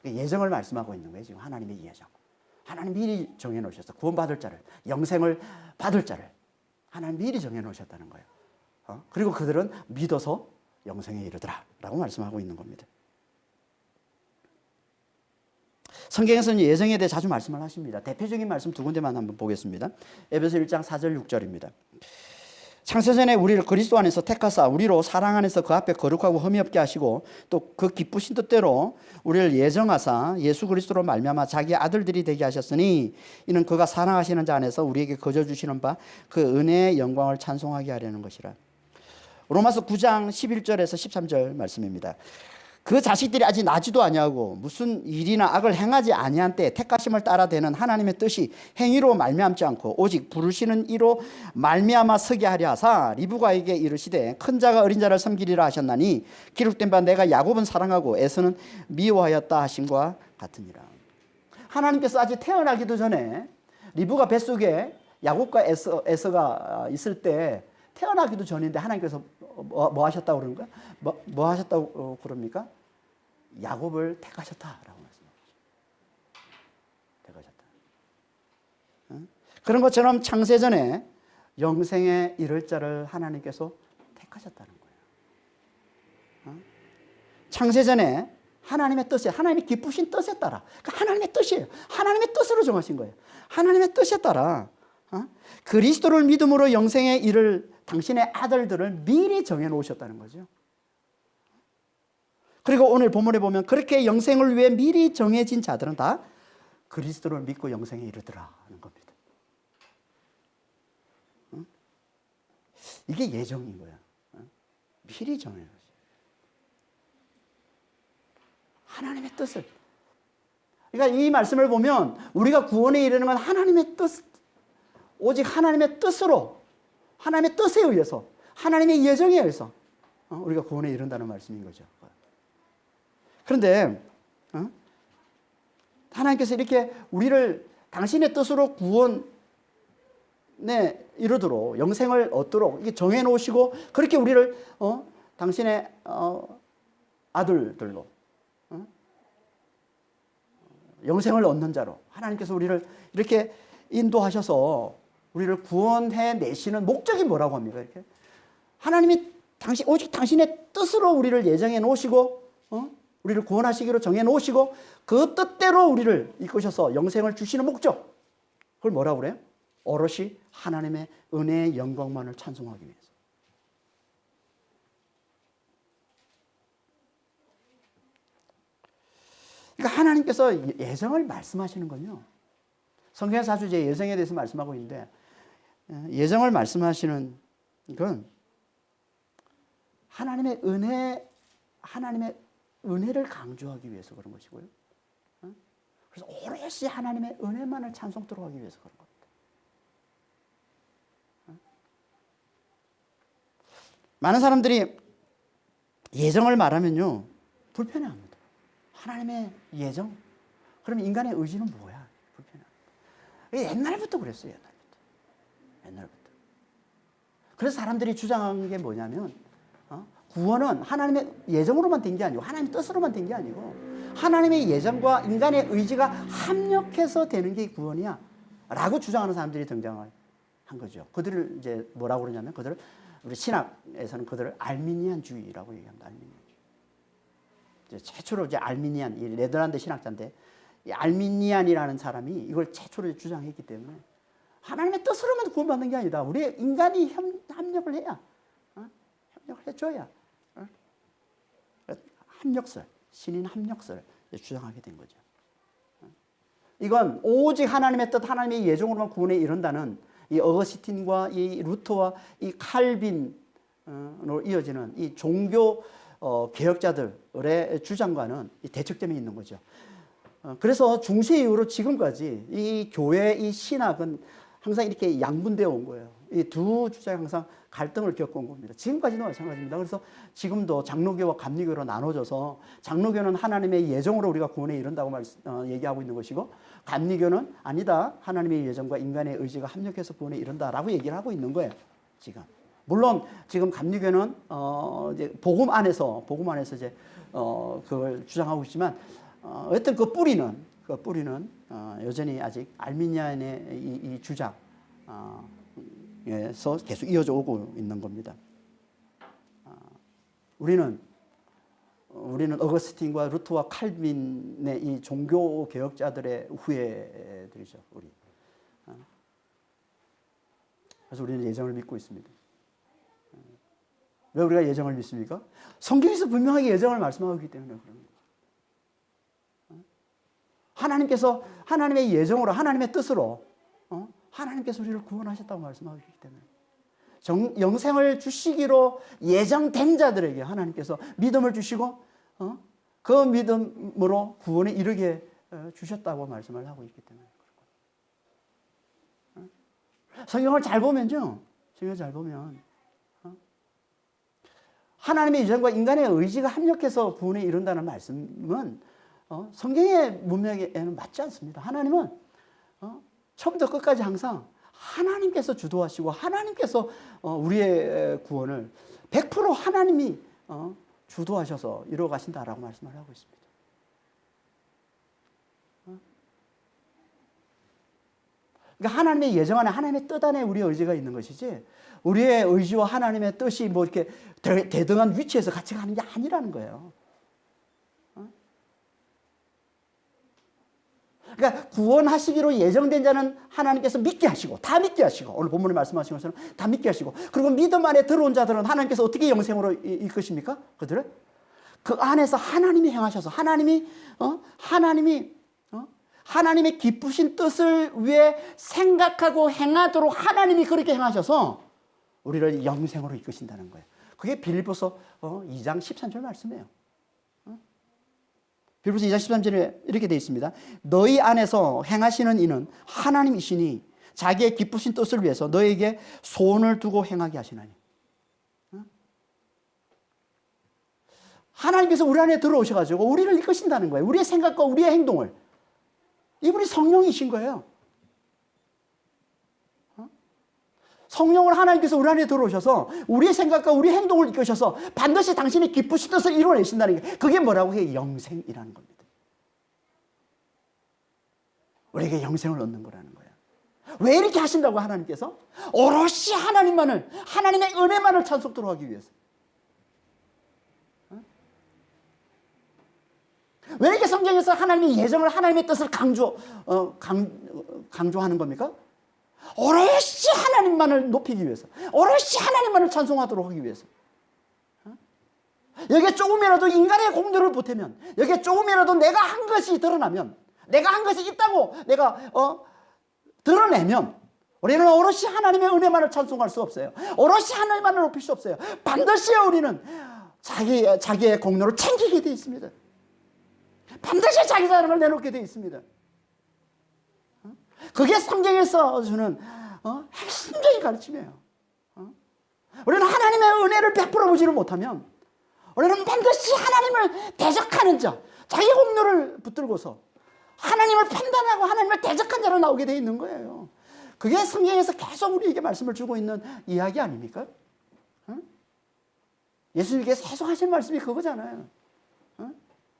예정을 말씀하고 있는 거예요. 지금 하나님의 예정. 하나님 미리 정해 놓으셨어. 구원받을 자를, 영생을 받을 자를 하나님 미리 정해 놓으셨다는 거예요. 그리고 그들은 믿어서 영생에 이르더라라고 말씀하고 있는 겁니다. 성경에서는 예정에 대해 자주 말씀을 하십니다. 대표적인 말씀 두 군데만 한번 보겠습니다. 에베소 1장 4절 6절입니다. 창세전에 우리를 그리스도 안에서 택하사 우리로 사랑 안에서 그 앞에 거룩하고 흠이 없게 하시고 또 그 기쁘신 뜻대로 우리를 예정하사 예수 그리스도로 말미암아 자기 아들들이 되게 하셨으니 이는 그가 사랑하시는 자 안에서 우리에게 거저 주시는 바 그 은혜의 영광을 찬송하게 하려는 것이라. 로마서 9장 11절에서 13절 말씀입니다. 그 자식들이 아직 나지도 아니하고 무슨 일이나 악을 행하지 아니한 때 택하심을 따라되는 하나님의 뜻이 행위로 말미암지 않고 오직 부르시는 이로 말미암아 서게 하려 하사 리브가에게 이르시되 큰 자가 어린 자를 섬기리라 하셨나니 기록된 바 내가 야곱은 사랑하고 에서는 미워하였다 하심과 같으니라. 하나님께서 아직 태어나기도 전에 리브가 뱃속에 야곱과 에서가 있을 때 태어나기도 전인데 하나님께서 뭐 하셨다고 그러는 거야? 뭐 하셨다고 그럽니까? 야곱을 택하셨다라고 말씀하셨죠. 택하셨다. 그런 것처럼 창세전에 영생에 이를 자를 하나님께서 택하셨다는 거예요. 창세전에 하나님의 뜻에, 하나님의 기쁘신 뜻에 따라, 하나님의 뜻이에요. 하나님의 뜻으로 정하신 거예요. 하나님의 뜻에 따라 그리스도를 믿음으로 영생에 이를 당신의 아들들을 미리 정해놓으셨다는 거죠. 그리고 오늘 본문에 보면 그렇게 영생을 위해 미리 정해진 자들은 다 그리스도를 믿고 영생에 이르더라 하는 겁니다. 이게 예정인 거야. 미리 정해놓으신 하나님의 뜻을. 그러니까 이 말씀을 보면 우리가 구원에 이르는 건 하나님의 뜻, 오직 하나님의 뜻으로, 하나님의 뜻에 의해서, 하나님의 예정에 의해서 우리가 구원에 이른다는 말씀인 거죠. 그런데 하나님께서 이렇게 우리를 당신의 뜻으로 구원에 이르도록, 영생을 얻도록 이게 정해 놓으시고 그렇게 우리를 당신의 아들들로 영생을 얻는 자로 하나님께서 우리를 이렇게 인도하셔서 우리를 구원해 내시는 목적이 뭐라고 합니까? 이렇게 하나님이 오직 당신의 뜻으로 우리를 예정해 놓으시고 우리를 구원하시기로 정해 놓으시고 그 뜻대로 우리를 이끄셔서 영생을 주시는 목적, 그걸 뭐라고 그래요? 오롯이 하나님의 은혜의 영광만을 찬송하기 위해서. 그러니까 하나님께서 예정을 말씀하시는 건요. 성경에서 아주 이제 예정에 대해서 말씀하고 있는데, 예정을 말씀하시는 건 하나님의 은혜를 강조하기 위해서 그런 것이고요. 그래서 오롯이 하나님의 은혜만을 찬송토록 하기 위해서 그런 겁니다. 많은 사람들이 예정을 말하면요, 불편해합니다. 하나님의 예정? 그럼 인간의 의지는 뭐야? 불편해합니다. 옛날부터 그랬어요, 옛날부터. 그래서 사람들이 주장한 게 뭐냐면, 구원은 하나님의 예정으로만 된 게 아니고, 하나님의 뜻으로만 된 게 아니고, 하나님의 예정과 인간의 의지가 합력해서 되는 게 구원이야. 라고 주장하는 사람들이 등장을 한 거죠. 그들을 이제 뭐라고 그러냐면, 우리 신학에서는 그들을 알미니안주의라고 얘기합니다. 알미니안주의. 최초로 이제 알미니안, 이 네덜란드 신학자인데, 이 알미니안이라는 사람이 이걸 최초로 주장했기 때문에 하나님의 뜻으로만 구원받는 게 아니다. 우리 인간이 합력을 해야, 협력을 해줘야, 합력설, 신인 합력설을 주장하게 된 거죠. 이건 오직 하나님의 뜻, 하나님의 예정으로만 구원에 이른다는 이 어거스틴과 이 루터와 이 칼빈으로 이어지는 이 종교 개혁자들의 주장과는 이 대척점이 있는 거죠. 그래서 중세 이후로 지금까지 이 교회, 이 신학은 항상 이렇게 양분되어 온 거예요. 이 두 주장이 항상 갈등을 겪어온 겁니다. 지금까지도 마찬가지입니다. 그래서 지금도 장로교와 감리교로 나눠져서 장로교는 하나님의 예정으로 우리가 구원에 이른다고 얘기하고 있는 것이고, 감리교는 아니다, 하나님의 예정과 인간의 의지가 합력해서 구원에 이른다라고 얘기를 하고 있는 거예요. 지금. 물론 지금 감리교는 이제 복음 안에서 이제 그걸 주장하고 있지만, 어쨌든 그 뿌리는 여전히 아직 알미니안의 이 주장 에서 계속 이어져 오고 있는 겁니다. 우리는 어거스틴과 루터와 칼빈의 이 종교 개혁자들의 후예들이죠. 그래서 우리는 예정을 믿고 있습니다. 왜 우리가 예정을 믿습니까? 성경에서 분명하게 예정을 말씀하고 있기 때문에 그런 거예요. 하나님께서 하나님의 예정으로, 하나님의 뜻으로 하나님께서 우리를 구원하셨다고 말씀하고 있기 때문에 영생을 주시기로 예정된 자들에게 하나님께서 믿음을 주시고 그 믿음으로 구원에 이르게 주셨다고 말씀을 하고 있기 때문에 그런 거예요. 성경을 잘 보면요, 하나님의 예정과 인간의 의지가 합력해서 구원에 이른다는 말씀은 성경의 문맥에는 맞지 않습니다. 하나님은 처음부터 끝까지 항상 하나님께서 주도하시고 하나님께서 우리의 구원을 100% 하나님이 주도하셔서 이루어 가신다라고 말씀을 하고 있습니다. 그러니까 하나님의 예정 안에, 하나님의 뜻 안에 우리의 의지가 있는 것이지, 우리의 의지와 하나님의 뜻이 뭐 이렇게 대등한 위치에서 같이 가는 게 아니라는 거예요. 그러니까 구원하시기로 예정된 자는 하나님께서 믿게 하시고, 다 믿게 하시고, 오늘 본문에 말씀하신 것처럼 다 믿게 하시고, 그리고 믿음 안에 들어온 자들은 하나님께서 어떻게 영생으로 이끄십니까? 그들을 그 안에서 하나님이 행하셔서 하나님의 기쁘신 뜻을 위해 생각하고 행하도록 하나님이 그렇게 행하셔서 우리를 영생으로 이끄신다는 거예요. 그게 빌립보서 2장 13절 말씀이에요. 빌립보서 2장 13절에 이렇게 되어 있습니다. 너희 안에서 행하시는 이는 하나님이시니 자기의 기쁘신 뜻을 위해서 너에게 소원을 두고 행하게 하시나니. 하나님께서 우리 안에 들어오셔가지고 우리를 이끄신다는 거예요. 우리의 생각과 우리의 행동을. 이분이 성령이신 거예요. 성령을 하나님께서 우리 안에 들어오셔서 우리의 생각과 우리의 행동을 이끄셔서 반드시 당신의 기쁘신 뜻을 이루어내신다는 게, 그게 뭐라고 해요? 영생이라는 겁니다. 우리에게 영생을 얻는 거라는 거예요. 왜 이렇게 하신다고? 하나님께서 오롯이 하나님만을, 하나님의 은혜만을 찬송토록 하기 위해서. 왜 이렇게 성경에서 하나님의 예정을, 하나님의 뜻을 강조하는 겁니까? 오롯이 하나님만을 높이기 위해서, 오롯이 하나님만을 찬송하도록 하기 위해서. 여기에 조금이라도 인간의 공로를 보태면, 여기에 조금이라도 내가 한 것이 드러나면, 내가 한 것이 있다고 내가 드러내면 우리는 오롯이 하나님의 은혜만을 찬송할 수 없어요. 오롯이 하나님만을 높일 수 없어요. 반드시 우리는 자기의 공로를 챙기게 되어 있습니다. 반드시 자기 자랑을 내놓게 되어 있습니다. 그게 성경에서 주는 핵심적인 가르침이에요. 우리는 하나님의 은혜를 베풀어 보지를 못하면 우리는 반드시 하나님을 대적하는 자, 자기 공로를 붙들고서 하나님을 판단하고 하나님을 대적한 자로 나오게 되어 있는 거예요. 그게 성경에서 계속 우리에게 말씀을 주고 있는 이야기 아닙니까? 예수님께서 계속 하신 말씀이 그거잖아요.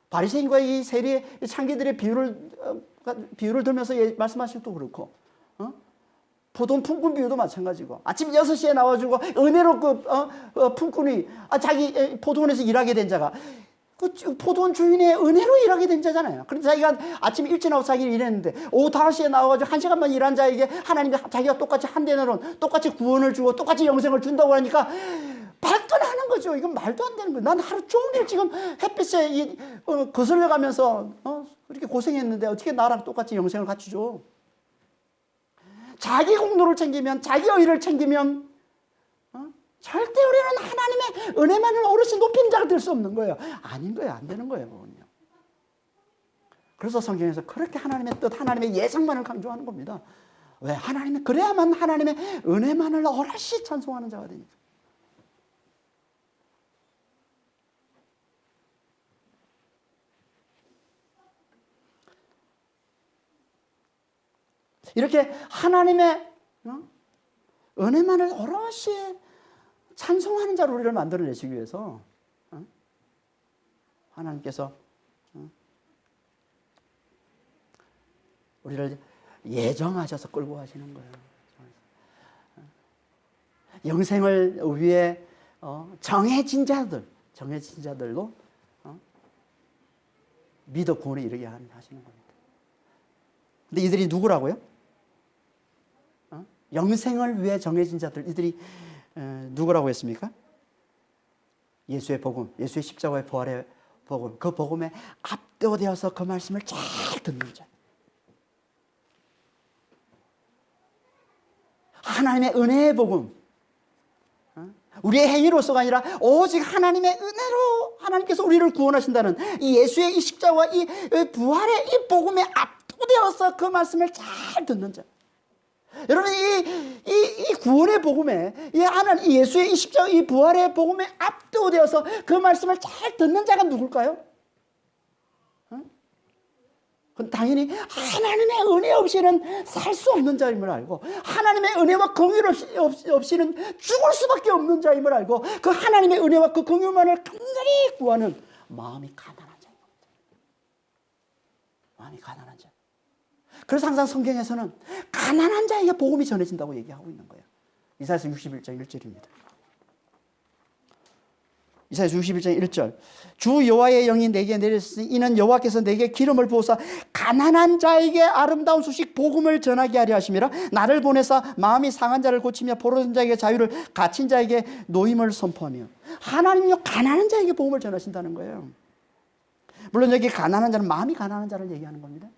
바리새인과 이 세리의 창기들의 비유를 들면서 말씀하시기도 그렇고, 포도원 품꾼 비유도 마찬가지고, 아침 6시에 나와주고 은혜로 품꾼이 자기 포도원에서 일하게 된 자가 그 포도원 주인의 은혜로 일하게 된 자잖아요. 그래서 자기가 아침 일찍 나와서 자기를 일했는데 오후 5시에 나와가지고 1시간만 일한 자에게 하나님이 자기가 똑같이 한 대너론 똑같이 구원을 주고 똑같이 영생을 준다고 하니까 발끈하는 거죠. 이건 말도 안 되는 거예요. 난 하루 종일 지금 햇빛에 거슬려 가면서 그렇게 고생했는데 어떻게 나랑 똑같이 영생을 같이 줘. 자기 공로를 챙기면, 자기 의의를 챙기면 절대 우리는 하나님의 은혜만을 오롯이 높이는 자가 될 수 없는 거예요. 아닌 거예요. 안 되는 거예요. 그건요. 그래서 성경에서 그렇게 하나님의 뜻, 하나님의 예정만을 강조하는 겁니다. 왜? 그래야만 하나님의 은혜만을 오롯이 찬송하는 자가 되니까. 이렇게 하나님의 은혜만을 오롯이 찬송하는 자로 우리를 만들어내시기 위해서 하나님께서 우리를 예정하셔서 끌고 가시는 거예요. 영생을 위해 정해진 자들로 믿어 구원에 이르게 하시는 겁니다. 근데 이들이 누구라고요? 영생을 위해 정해진 자들, 이들이 누구라고 했습니까? 예수의 복음, 예수의 십자가의 부활의 복음, 그 복음에 압도되어서 그 말씀을 잘 듣는 자. 하나님의 은혜의 복음, 우리의 행위로서가 아니라 오직 하나님의 은혜로 하나님께서 우리를 구원하신다는 이 예수의 이 십자가와 이 부활의 이 복음에 압도되어서 그 말씀을 잘 듣는 자. 여러분, 이 구원의 복음에, 이 예수의 이 십자가, 이 부활의 복음에 압도되어서 그 말씀을 잘 듣는 자가 누굴까요? 그건 당연히 하나님의 은혜 없이는 살 수 없는 자임을 알고, 하나님의 은혜와 긍휼 없이는 죽을 수밖에 없는 자임을 알고, 그 하나님의 은혜와 그 긍휼만을 간절히 구하는 마음이 가난한 자입니다. 마음이 가난한 자. 그래서 항상 성경에서는 가난한 자에게 복음이 전해진다고 얘기하고 있는 거예요. 이사야서 61장 1절입니다. 이사야서 61장 1절. 주 여호와의 영이 내게 내렸으니 이는 여호와께서 내게 기름을 부어서 가난한 자에게 아름다운 소식 복음을 전하게 하려 하심이라. 나를 보내사 마음이 상한 자를 고치며 포로된 자에게 자유를, 갇힌 자에게 노임을 선포하며. 하나님은요, 가난한 자에게 복음을 전하신다는 거예요. 물론 여기 가난한 자는 마음이 가난한 자를 얘기하는 겁니다.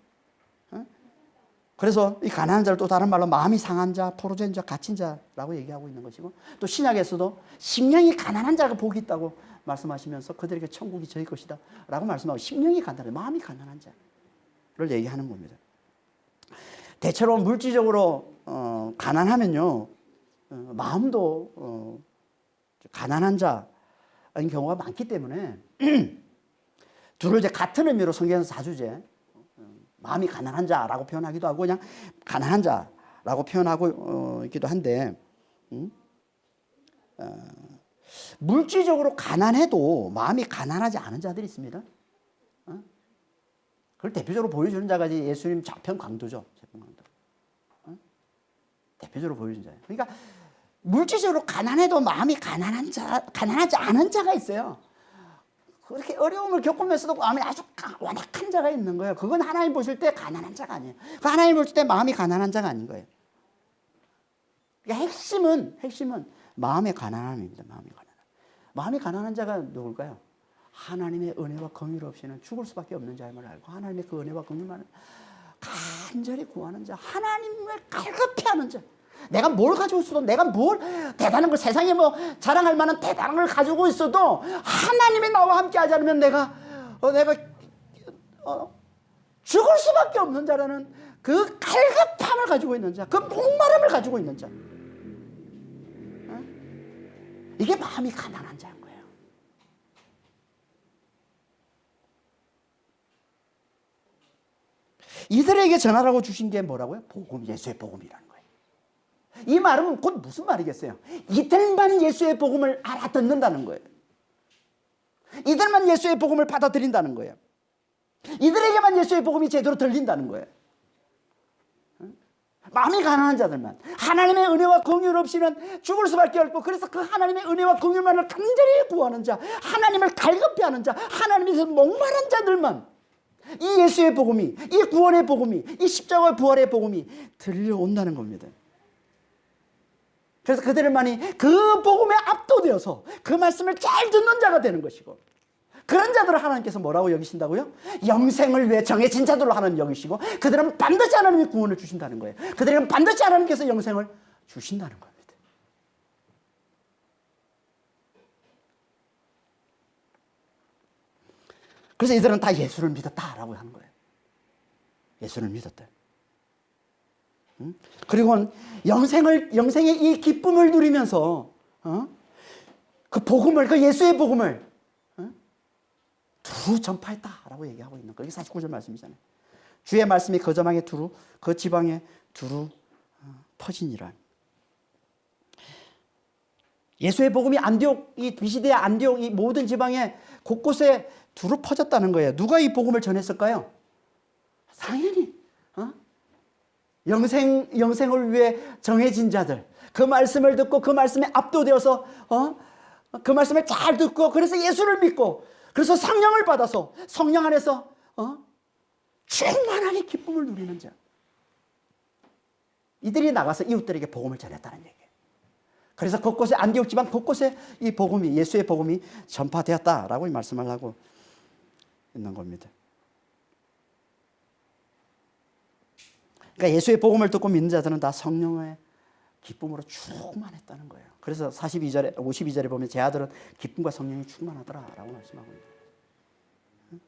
그래서 이 가난한 자를 또 다른 말로 마음이 상한 자, 포로된 자, 갇힌 자라고 얘기하고 있는 것이고, 또 신약에서도 심령이 가난한 자가 복이 있다고 말씀하시면서 그들에게 천국이 저희 것이다 라고 말씀하고, 심령이 가난한, 마음이 가난한 자를 얘기하는 겁니다. 대체로 물질적으로 가난하면요, 마음도 가난한 자인 경우가 많기 때문에 둘을 이제 같은 의미로 성경에서 자주 이제 마음이 가난한 자라고 표현하기도 하고 그냥 가난한 자라고 표현하고 있기도 한데, 물질적으로 가난해도 마음이 가난하지 않은 자들이 있습니다. 그걸 대표적으로 보여주는 자가 예수님 좌편 강도죠. 대표적으로 보여주는 자예요. 그러니까 물질적으로 가난해도 마음이 가난하지 않은 자가 있어요. 그렇게 어려움을 겪으면서도 마음이 아주 완악한 자가 있는 거예요. 그건 하나님 보실 때 가난한 자가 아니에요. 그 하나님 보실 때 마음이 가난한 자가 아닌 거예요. 그러니까 핵심은 마음의 가난함입니다. 마음이 가난한 자가 누굴까요? 하나님의 은혜와 긍휼 없이는 죽을 수밖에 없는 자임을 알고 하나님의 그 은혜와 긍휼만을 간절히 구하는 자, 하나님을 갈급히 하는 자. 내가 뭘 가지고 있어도, 내가 뭘 대단한 걸, 세상에 뭐 자랑할 만한 대단한 걸 가지고 있어도 하나님이 나와 함께 하지 않으면 내가 죽을 수밖에 없는 자라는 그 갈급함을 가지고 있는 자, 그 목마름을 가지고 있는 자. 이게 마음이 가난한 자인 거예요. 이들에게 전하라고 주신 게 뭐라고요? 복음, 예수의 복음이라는 거예요. 이 말은 곧 무슨 말이겠어요? 이들만 예수의 복음을 알아듣는다는 거예요. 이들만 예수의 복음을 받아들인다는 거예요. 이들에게만 예수의 복음이 제대로 들린다는 거예요. 마음이 가난한 자들만, 하나님의 은혜와 긍휼 없이는 죽을 수밖에 없고, 그래서 그 하나님의 은혜와 긍휼만을 간절히 구하는 자, 하나님을 갈급히 하는 자, 하나님에서 목마른 자들만 이 예수의 복음이, 이 구원의 복음이, 이 십자가의 부활의 복음이 들려온다는 겁니다. 그래서 그들만이 그 복음에 압도되어서 그 말씀을 잘 듣는 자가 되는 것이고, 그런 자들을 하나님께서 뭐라고 여기신다고요? 영생을 위해 정해진 자들로 하나님 여기시고, 그들은 반드시 하나님이 구원을 주신다는 거예요. 그들은 반드시 하나님께서 영생을 주신다는 겁니다. 그래서 이들은 다 예수를 믿었다라고 하는 거예요. 예수를 믿었다. 그리고 영생의 이 기쁨을 누리면서 그 복음을, 그 예수의 복음을 두루 전파했다라고 얘기하고 있는 거예요. 이게 49절 말씀이잖아요. 주의 말씀이 그 지방에 두루 퍼지니라. 예수의 복음이 안디옥, 이 비시디아 안디옥 이 모든 지방에 곳곳에 두루 퍼졌다는 거예요. 누가 이 복음을 전했을까요? 당연히 영생을 위해 정해진 자들, 그 말씀을 듣고 그 말씀에 압도되어서 그 말씀을 잘 듣고, 그래서 예수를 믿고, 그래서 성령을 받아서 성령 안에서 충만하게 기쁨을 누리는 자, 이들이 나가서 이웃들에게 복음을 전했다는 얘기예요. 그래서 곳곳에, 안디옥 지방 곳곳에 이 복음이, 예수의 복음이 전파되었다라고 말씀을 하고 있는 겁니다. 그러니까 예수의 복음을 듣고 믿는 자들은 다 성령의 기쁨으로 충만했다는 거예요. 그래서 42절에, 52절에 보면 제 아들은 기쁨과 성령이 충만하더라라고 말씀하고 있어요.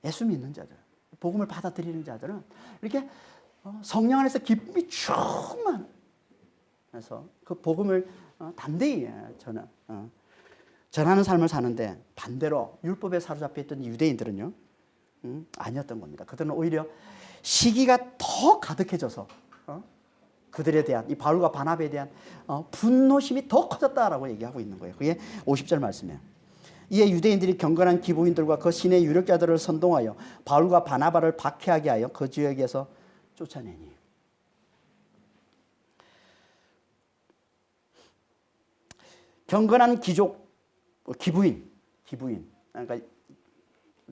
예수 믿는 자들, 복음을 받아들이는 자들은 이렇게 성령 안에서 기쁨이 충만해서 그 복음을 담대히 전하는 삶을 사는데, 반대로 율법에 사로잡혀 있던 유대인들은요, 아니었던 겁니다. 그들은 오히려 시기가 더 가득해져서 그들에 대한, 이 바울과 바나바에 대한 분노심이 더 커졌다라고 얘기하고 있는 거예요. 그게 50절 말씀이에요. 이에 유대인들이 경건한 기부인들과 그 신의 유력자들을 선동하여 바울과 바나바를 박해하게 하여 그 지역에서 쫓아내니. 경건한 기부인, 그러니까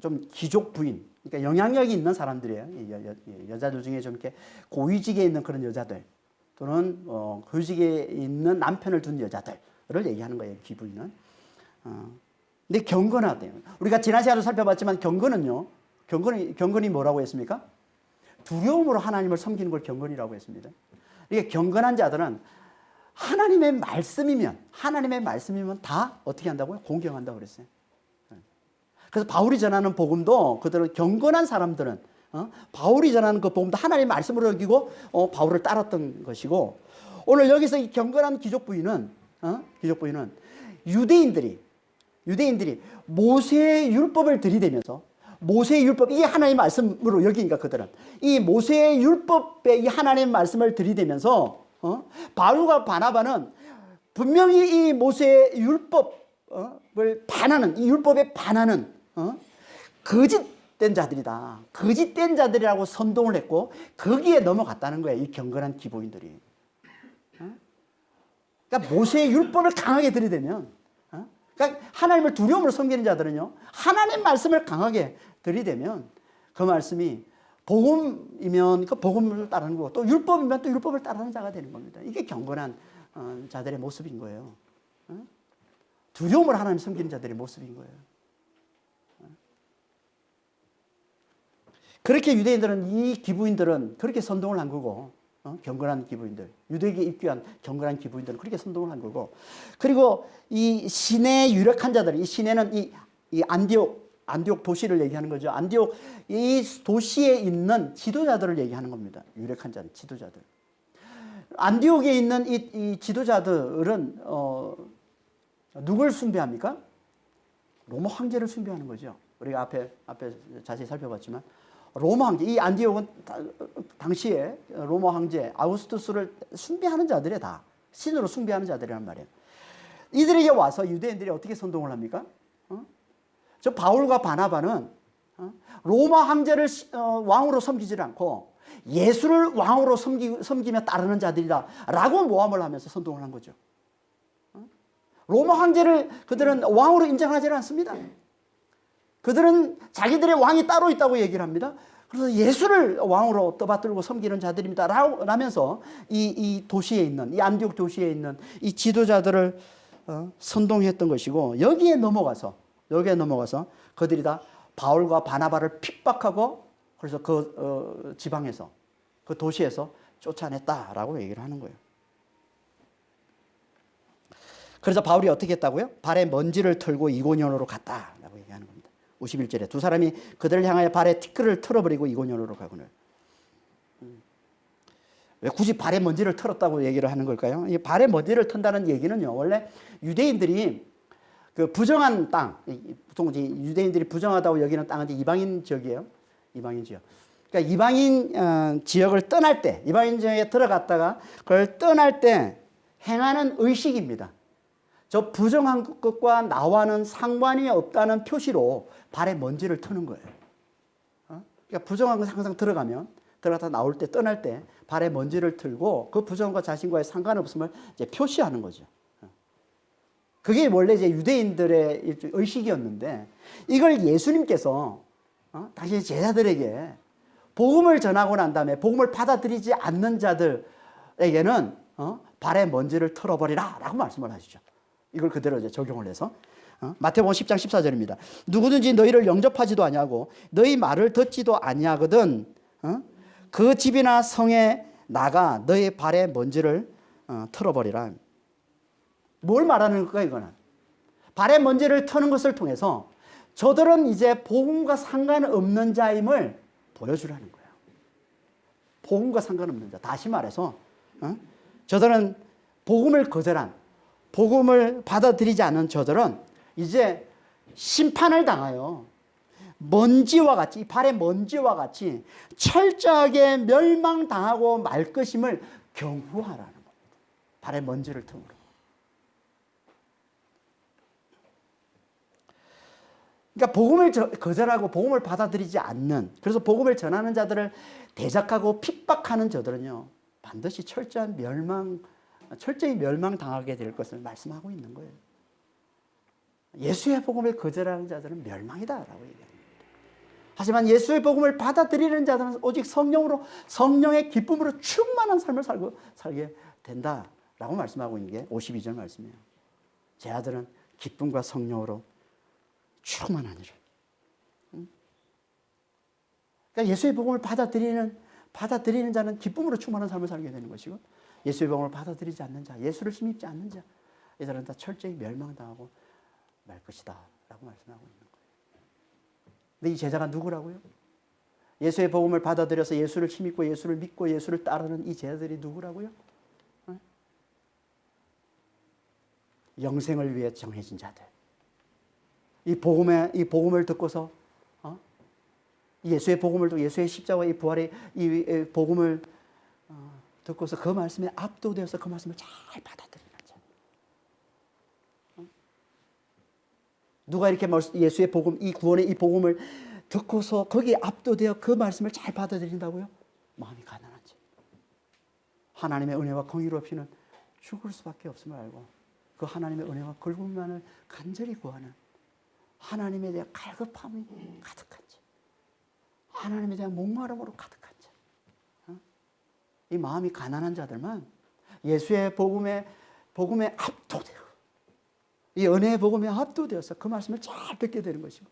좀 귀족 부인, 그러니까 영향력이 있는 사람들이에요. 여자들 중에 좀 이렇게 고위직에 있는 그런 여자들, 또는 고위직에 있는 남편을 둔 여자들을 얘기하는 거예요. 기부인은. 근데 경건하대요. 우리가 지난 시간에도 살펴봤지만 경건이 뭐라고 했습니까? 두려움으로 하나님을 섬기는 걸 경건이라고 했습니다. 이게 경건한 자들은 하나님의 말씀이면 다 어떻게 한다고요? 공경한다고 그랬어요. 그래서 바울이 전하는 복음도, 그들은 경건한 사람들은 바울이 전하는 그 복음도 하나님의 말씀으로 여기고 바울을 따랐던 것이고, 오늘 여기서 이 경건한 귀족 부인은 유대인들이 모세의 율법을 들이대면서, 모세의 율법, 이게 하나님의 말씀으로 여기니까 그들은 이 모세의 율법에 이 하나님의 말씀을 들이대면서 바울과 바나바는 분명히 이 모세의 율법을 반하는, 이 율법에 반하는 거짓된 자들이다, 거짓된 자들이라고 선동을 했고, 거기에 넘어갔다는 거예요. 이 경건한 기부인들이. 그러니까 모세의 율법을 강하게 들이대면 그러니까 하나님을 두려움으로 섬기는 자들은요, 하나님 말씀을 강하게 들이대면 그 말씀이 복음이면 그 복음을 따르는 거고, 또 율법이면 또 율법을 따르는 자가 되는 겁니다. 이게 경건한 자들의 모습인 거예요. 두려움으로 하나님 섬기는 자들의 모습인 거예요. 그렇게 유대인들은, 이 기부인들은 그렇게 선동을 한 거고, 경건한 기부인들, 유대에게 입교한 경건한 기부인들은 그렇게 선동을 한 거고, 그리고 이 시내 유력한 자들, 이 시내는 이 안디옥 도시를 얘기하는 거죠. 안디옥 이 도시에 있는 지도자들을 얘기하는 겁니다. 유력한 자들, 지도자들. 안디옥에 있는 이 지도자들은 누굴 숭배합니까? 로마 황제를 숭배하는 거죠. 우리가 앞에 자세히 살펴봤지만 로마 황제, 이 안디옥은 당시에 로마 황제 아우구스투스를 숭배하는 자들이 다 신으로 숭배하는 자들이란 말이에요. 이들에게 와서 유대인들이 어떻게 선동을 합니까? 저 바울과 바나바는 로마 황제를 왕으로 섬기지 않고 예수를 왕으로 섬기며 따르는 자들이다 라고 모함을 하면서 선동을 한 거죠. 로마 황제를 그들은 왕으로 인정하지 않습니다. 그들은 자기들의 왕이 따로 있다고 얘기를 합니다. 그래서 예수를 왕으로 떠받들고 섬기는 자들입니다 라면서 이 도시에 있는, 이 안디옥 도시에 있는 이 지도자들을 선동했던 것이고, 여기에 넘어가서 그들이 다 바울과 바나바를 핍박하고, 그래서 그 지방에서, 그 도시에서 쫓아냈다라고 얘기를 하는 거예요. 그래서 바울이 어떻게 했다고요? 발에 먼지를 털고 이고니온으로 갔다라고 얘기하는 겁니다. 51절에 두 사람이 그들을 향하여 발에 티끌을 털어버리고 이고니온으로 가거늘. 왜 굳이 발에 먼지를 털었다고 얘기를 하는 걸까요? 이 발에 먼지를 턴다는 얘기는요, 원래 유대인들이 그 부정한 땅, 보통 이제 유대인들이 부정하다고 여기는 땅은 이방인 지역이에요. 이방인 지역. 그러니까 이방인 지역을 떠날 때, 이방인 지역에 들어갔다가 그걸 떠날 때 행하는 의식입니다. 저 부정한 것과 나와는 상관이 없다는 표시로 발에 먼지를 트는 거예요. 그러니까 부정한 것 항상 들어갔다 나올 때, 떠날 때 발에 먼지를 틀고 그 부정과 자신과의 상관없음을 이제 표시하는 거죠. 그게 원래 이제 유대인들의 의식이었는데, 이걸 예수님께서 당신의 제자들에게 복음을 전하고 난 다음에 복음을 받아들이지 않는 자들에게는 발에 먼지를 털어버리라 라고 말씀을 하시죠. 이걸 그대로 이제 적용을 해서 마태복음 10장 14절입니다. 누구든지 너희를 영접하지도 아니하고 너희 말을 듣지도 아니하거든 그 집이나 성에 나가 너희 발에 먼지를 털어버리라. 뭘 말하는 걸까 이거는? 발에 먼지를 터는 것을 통해서 저들은 이제 복음과 상관없는 자임을 보여주라는 거예요. 복음과 상관없는 자. 다시 말해서 저들은 복음을 거절한, 복음을 받아들이지 않은 저들은 이제 심판을 당하여 먼지와 같이, 발의 먼지와 같이 철저하게 멸망당하고 말 것임을 경고하라는 겁니다. 발의 먼지를 틈으로. 그러니까 복음을 거절하고 복음을 받아들이지 않는, 그래서 복음을 전하는 자들을 대적하고 핍박하는 저들은요, 반드시 철저히 멸망당하게 될 것을 말씀하고 있는 거예요. 예수의 복음을 거절하는 자들은 멸망이다라고 얘기합니다. 하지만 예수의 복음을 받아들이는 자들은 오직 성령의 기쁨으로 충만한 삶을 살게 된다라고 말씀하고 있는 게 52절 말씀이에요. 제 아들은 기쁨과 성령으로 충만하니라. 그러니까 예수의 복음을 받아들이는 자는 기쁨으로 충만한 삶을 살게 되는 것이고, 예수의 복음을 받아들이지 않는 자, 예수를 힘입지 않는 자, 이들은 다 철저히 멸망당하고 말 것이다 라고 말씀하고 있는 거예요. 근데 이 제자가 누구라고요? 예수의 복음을 받아들여서 예수를 힘입고 예수를 믿고 예수를 따르는 이 제자들이 누구라고요? 영생을 위해 정해진 자들. 이 복음을 듣고서 예수의 복음을 듣고 예수의 십자가와 이 부활의 이 복음을 듣고서 그 말씀에 압도되어서 그 말씀을 잘 받아들이는 자. 누가 이렇게 예수의 복음, 이 구원의 이 복음을 듣고서 거기에 압도되어 그 말씀을 잘 받아들인다고요? 마음이 가난한 자. 하나님의 은혜와 공의로 없이는 죽을 수밖에 없음을 알고 그 하나님의 은혜와 걸음만을 간절히 구하는 하나님에 대한 갈급함이 가득한 자, 하나님에 대한 목마름으로 가득한 자, 이 마음이 가난한 자들만 예수의 복음에 압도되고 이 은혜의 복음에 압도되어서 그 말씀을 잘 듣게 되는 것이고,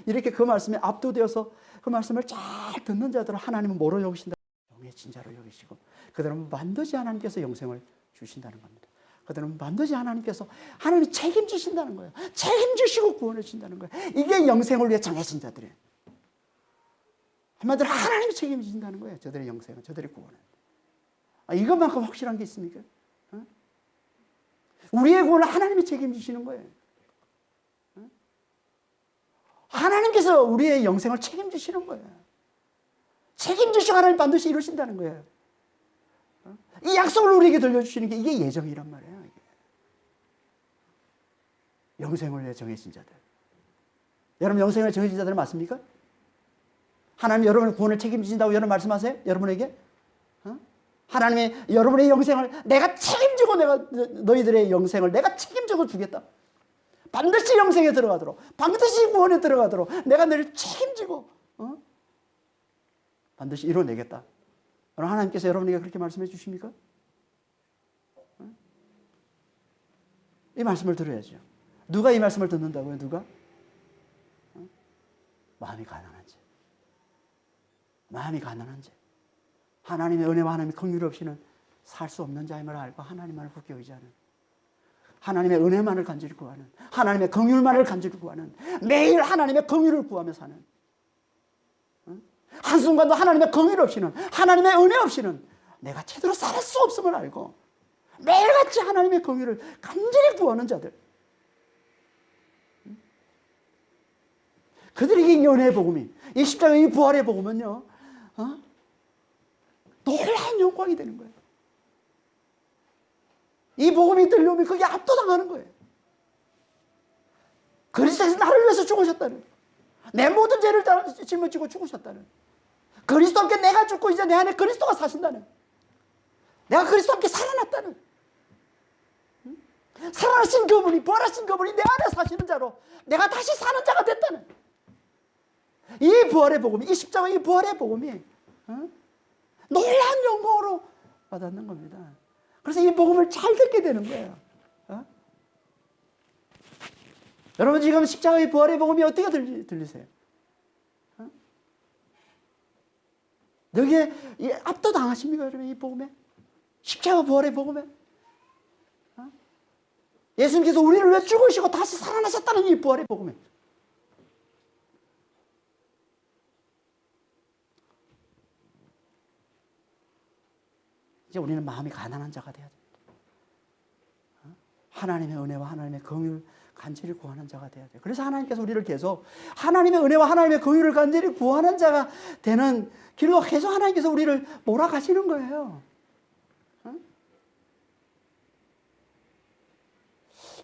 이렇게 그 말씀에 압도되어서 그 말씀을 잘 듣는 자들을 하나님은 뭐로 여기신다? 영의 자로 여기시고, 그들은 반드시 하나님께서 영생을 주신다는 겁니다. 그들은 반드시 하나님이 책임지신다는 거예요. 책임지시고 구원해 주신다는 거예요. 이게 영생을 위해 정해진 자들이에요. 한마디로 하나님이 책임지신다는 거예요. 저들의 영생은, 저들의 구원은. 이것만큼 확실한 게 있습니까? 우리의 구원을 하나님이 책임지시는 거예요. 하나님께서 우리의 영생을 책임지시는 거예요. 책임지시고 하나님 반드시 이루신다는 거예요. 이 약속을 우리에게 들려주시는 게 이게 예정이란 말이에요. 이게. 영생을 위해 정해진 자들. 여러분 영생을 정해진 자들은 맞습니까? 하나님 여러분의 구원을 책임지신다고 여러분 말씀하세요? 여러분에게? 하나님이 여러분의 영생을 내가 책임지고 너희들의 영생을 내가 책임지고 주겠다. 반드시 영생에 들어가도록, 반드시 구원에 들어가도록 내가 너를 책임지고 반드시 이뤄내겠다. 하나님께서 여러분에게 그렇게 말씀해 주십니까? 이 말씀을 들어야죠. 누가 이 말씀을 듣는다고요? 누가? 마음이 가난한 자. 마음이 가난한 자. 하나님의 은혜와 하나님의 긍휼 없이는 살 수 없는 자임을 알고 하나님만을 굳게 의지하는, 하나님의 은혜만을 간절히 구하는, 하나님의 긍휼만을 간절히 구하는, 매일 하나님의 긍휼을 구하며 사는, 한순간도 하나님의 긍휼 없이는, 하나님의 은혜 없이는 내가 제대로 살 수 없음을 알고 매일같이 하나님의 긍휼을 간절히 구하는 자들, 그들에게 이 은혜의 복음이, 이 십자가의 이 부활의 복음은요, 놀라운 영광이 되는 거예요. 이 복음이 들려오면 그게 압도당하는 거예요. 그리스도께서 나를 위해서 죽으셨다는, 내 모든 죄를 짊어지고 죽으셨다는, 그리스도 함께 내가 죽고 이제 내 안에 그리스도가 사신다는, 내가 그리스도 함께 살아났다는, 살아나신 그분이, 부활하신 그분이 내 안에 사시는 자로 내가 다시 사는 자가 됐다는, 이 부활의 복음이, 이 십자가의 이 부활의 복음이 놀라운 영광으로 받았는 겁니다. 그래서 이 복음을 잘 듣게 되는 거예요. 여러분 지금 십자가의 부활의 복음이 어떻게 들리세요? 여기에 압도당하십니까? 여러분 이 복음에? 십자가 부활의 복음에? 예수님께서 우리를 왜 죽으시고 다시 살아나셨다는 이 부활의 복음에? 이제 우리는 마음이 가난한 자가 돼야 됩니다. 하나님의 은혜와 하나님의 긍휼 간절히 구하는 자가 돼야 돼요. 그래서 하나님께서 우리를 계속 하나님의 은혜와 하나님의 긍휼을 간절히 구하는 자가 되는 길로 계속 하나님께서 우리를 몰아가시는 거예요.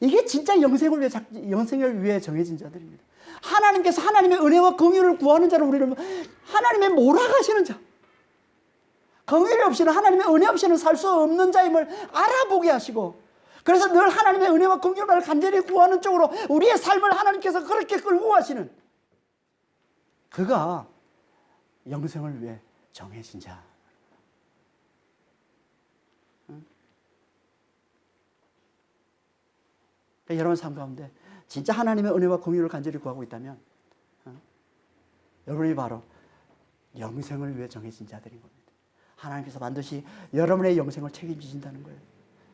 이게 진짜 영생을 위해 정해진 자들입니다. 하나님께서 하나님의 은혜와 긍휼을 구하는 자를 우리를 하나님의 몰아가시는 자. 긍휼이 없이는, 하나님의 은혜 없이는 살 수 없는 자임을 알아보게 하시고, 그래서 늘 하나님의 은혜와 긍휼만을 간절히 구하는 쪽으로 우리의 삶을 하나님께서 그렇게 끌고 가시는, 그가 영생을 위해 정해진 자. 그러니까 여러분 삶 가운데 진짜 하나님의 은혜와 긍휼을 간절히 구하고 있다면 여러분이 바로 영생을 위해 정해진 자들인 겁니다. 하나님께서 반드시 여러분의 영생을 책임지신다는 거예요.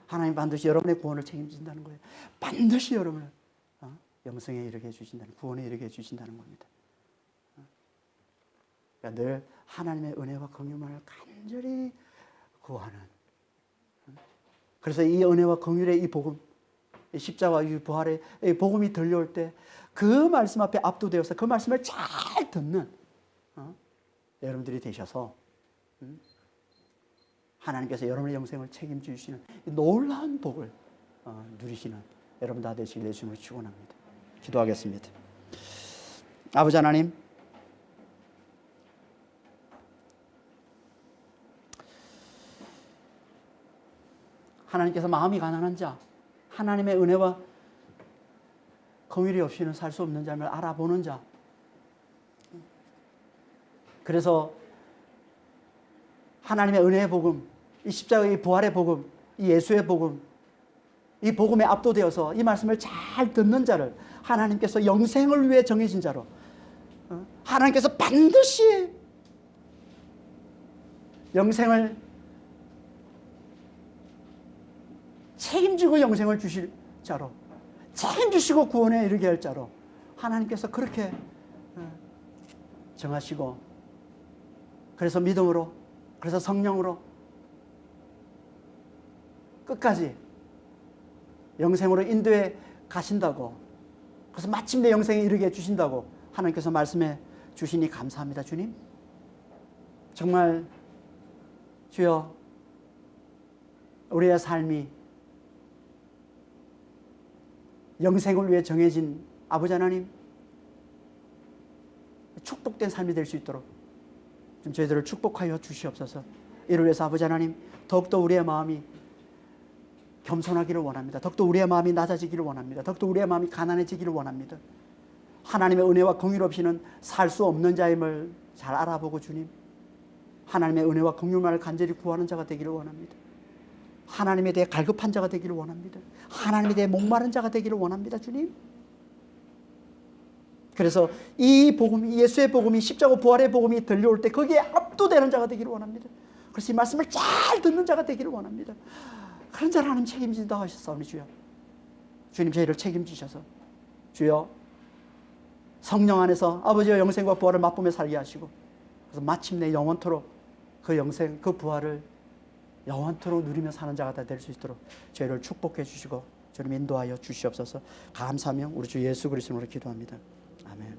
하나님 반드시 여러분의 구원을 책임진다는 거예요. 반드시 여러분을 영생에 이르게 해주신다는, 구원에 이르게 해주신다는 겁니다. 그러니까 늘 하나님의 은혜와 긍휼만을 간절히 구하는, 그래서 이 은혜와 긍휼의 이 복음, 이 십자가 이 부활의 이 복음이 들려올 때 그 말씀 앞에 압도되어서 그 말씀을 잘 듣는 여러분들이 되셔서 하나님께서 여러분의 영생을 책임져 주시는 놀라운 복을 누리시는 여러분 다 되시길 예수님으로 축원합니다. 기도하겠습니다. 아버지 하나님, 하나님께서 마음이 가난한 자, 하나님의 은혜와 긍휼이 없이는 살 수 없는 자임을 알아보는 자. 그래서 하나님의 은혜의 복음, 이 십자가의 부활의 복음, 이 예수의 복음, 이 복음에 압도되어서 이 말씀을 잘 듣는 자를 하나님께서 영생을 위해 정해진 자로, 하나님께서 반드시 영생을 책임지고 영생을 주실 자로, 책임지시고 구원에 이르게 할 자로 하나님께서 그렇게 정하시고, 그래서 믿음으로, 그래서 성령으로 끝까지 영생으로 인도해 가신다고, 그래서 마침내 영생에 이르게 해주신다고 하나님께서 말씀해 주시니 감사합니다. 주님, 정말 주여, 우리의 삶이 영생을 위해 정해진 아버지 하나님, 축복된 삶이 될 수 있도록 좀 저희들을 축복하여 주시옵소서. 이를 위해서 아버지 하나님, 더욱더 우리의 마음이 겸손하기를 원합니다. 더욱더 우리의 마음이 낮아지기를 원합니다. 더욱더 우리의 마음이 가난해지기를 원합니다. 하나님의 은혜와 긍휼 없이는 살 수 없는 자임을 잘 알아보고 주님, 하나님의 은혜와 긍휼만을 간절히 구하는 자가 되기를 원합니다. 하나님에 대해 갈급한 자가 되기를 원합니다. 하나님에 대해 목마른 자가 되기를 원합니다. 주님, 그래서 이 복음이, 예수의 복음이, 십자가 부활의 복음이 들려올 때 거기에 압도되는 자가 되기를 원합니다. 그래서 이 말씀을 잘 듣는 자가 되기를 원합니다. 그런 자를 하나님 책임진다 하셨사오니 주여, 주님 저희를 책임지셔서 주여, 성령 안에서 아버지의 영생과 부활을 맛보며 살게 하시고, 그래서 마침내 영원토록 그 영생, 그 부활을 영원토록 누리며 사는 자가 다 될 수 있도록 저희를 축복해 주시고 주님 인도하여 주시옵소서. 감사하며 우리 주 예수 그리스도로 기도합니다. 아멘.